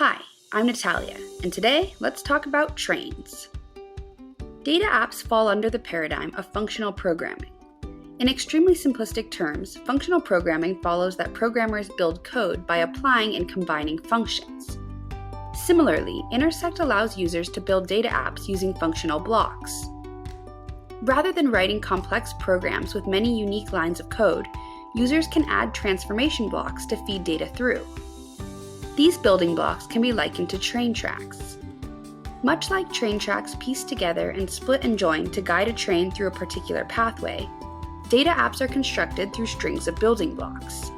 Hi, I'm Natalia, and today let's talk about trains. Data apps fall under the paradigm of functional programming. In extremely simplistic terms, functional programming follows that programmers build code by applying and combining functions. Similarly, Intersect allows users to build data apps using functional blocks. Rather than writing complex programs with many unique lines of code, users can add transformation blocks to feed data through. These building blocks can be likened to train tracks. Much like train tracks pieced together and split and joined to guide a train through a particular pathway, data apps are constructed through strings of building blocks.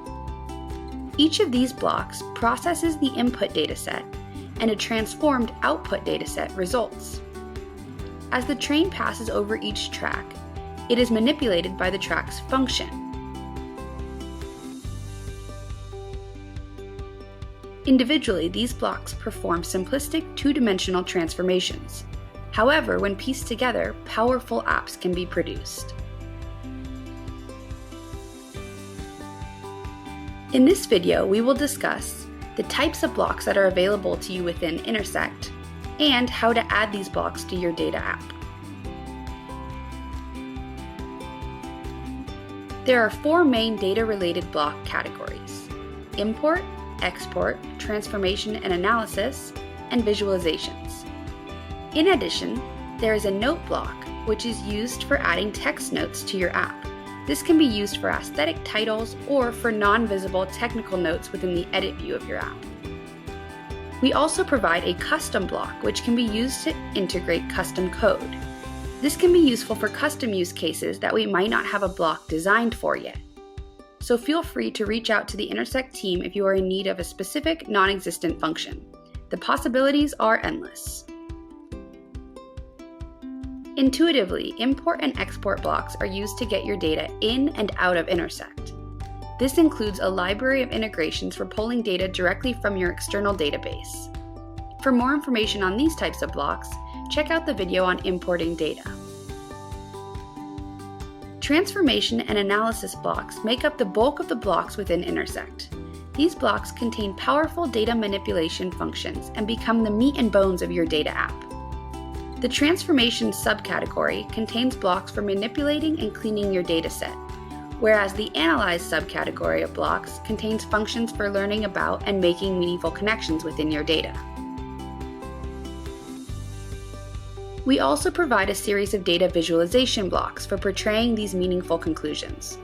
Each of these blocks processes the input dataset, and a transformed output dataset results. As the train passes over each track, it is manipulated by the track's function. Individually, these blocks perform simplistic two-dimensional transformations. However, when pieced together, powerful apps can be produced. In this video, we will discuss the types of blocks that are available to you within Intersect and how to add these blocks to your data app. There are four main data-related block categories: import, export, transformation and analysis, and visualizations. In addition, there is a note block, which is used for adding text notes to your app. This can be used for aesthetic titles or for non-visible technical notes within the edit view of your app. We also provide a custom block, which can be used to integrate custom code. This can be useful for custom use cases that we might not have a block designed for yet. So feel free to reach out to the Intersect team if you are in need of a specific non-existent function. The possibilities are endless. Intuitively, import and export blocks are used to get your data in and out of Intersect. This includes a library of integrations for pulling data directly from your external database. For more information on these types of blocks, check out the video on importing data. Transformation and analysis blocks make up the bulk of the blocks within Intersect. These blocks contain powerful data manipulation functions and become the meat and bones of your data app. The transformation subcategory contains blocks for manipulating and cleaning your dataset, whereas the analyze subcategory of blocks contains functions for learning about and making meaningful connections within your data. We also provide a series of data visualization blocks for portraying these meaningful conclusions.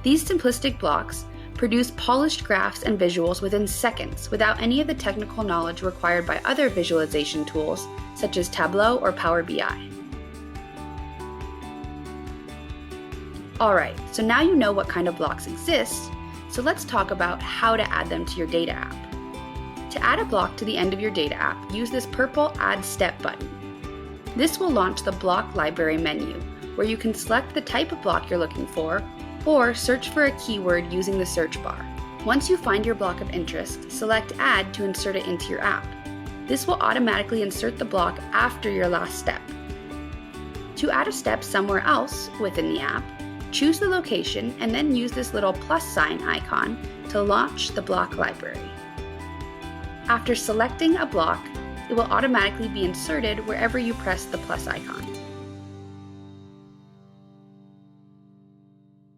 These simplistic blocks produce polished graphs and visuals within seconds without any of the technical knowledge required by other visualization tools such as Tableau or Power BI. Alright, so now you know what kind of blocks exist, so let's talk about how to add them to your data app. To add a block to the end of your data app, use this purple Add Step button. This will launch the block library menu, where you can select the type of block you're looking for, or search for a keyword using the search bar. Once you find your block of interest, select Add to insert it into your app. This will automatically insert the block after your last step. To add a step somewhere else within the app, choose the location and then use this little plus sign icon to launch the block library. After selecting a block, it will automatically be inserted wherever you press the plus icon.